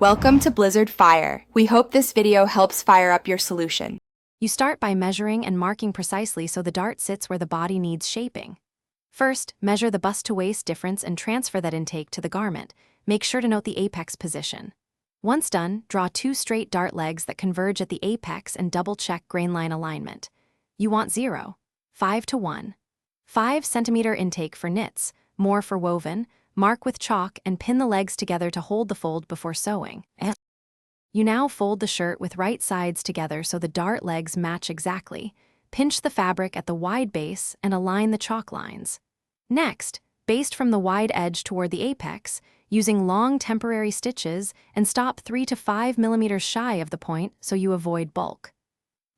Welcome to Blizzard Fire. We hope this video helps fire up your solution. You start by measuring and marking precisely so the dart sits where the body needs shaping. First, measure the bust-to-waist difference and transfer that intake to the garment. Make sure to note the apex position. Once done, draw 2 straight dart legs that converge at the apex and double-check grain line alignment. You want 0, 5 to 1. 5 cm intake for knits, more for woven. Mark with chalk and pin the legs together to hold the fold before sewing. You now fold the shirt with right sides together so the dart legs match exactly. Pinch the fabric at the wide base and align the chalk lines. Next, baste from the wide edge toward the apex, using long temporary stitches, and stop 3 to 5 millimeters shy of the point so you avoid bulk.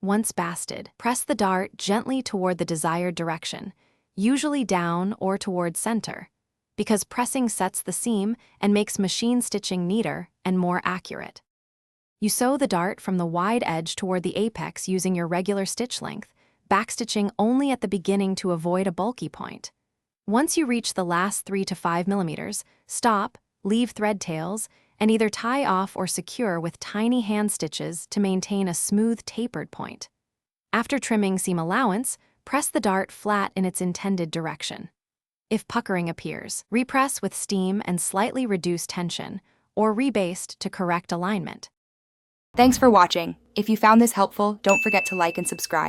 Once basted, press the dart gently toward the desired direction, usually down or toward center, because pressing sets the seam and makes machine stitching neater and more accurate. You sew the dart from the wide edge toward the apex using your regular stitch length, backstitching only at the beginning to avoid a bulky point. Once you reach the last 3 to 5 millimeters, stop, leave thread tails, and either tie off or secure with tiny hand stitches to maintain a smooth tapered point. After trimming seam allowance, press the dart flat in its intended direction. If puckering appears, repress with steam and slightly reduce tension, or rebaste to correct alignment. Thanks for watching. If you found this helpful, don't forget to like and subscribe.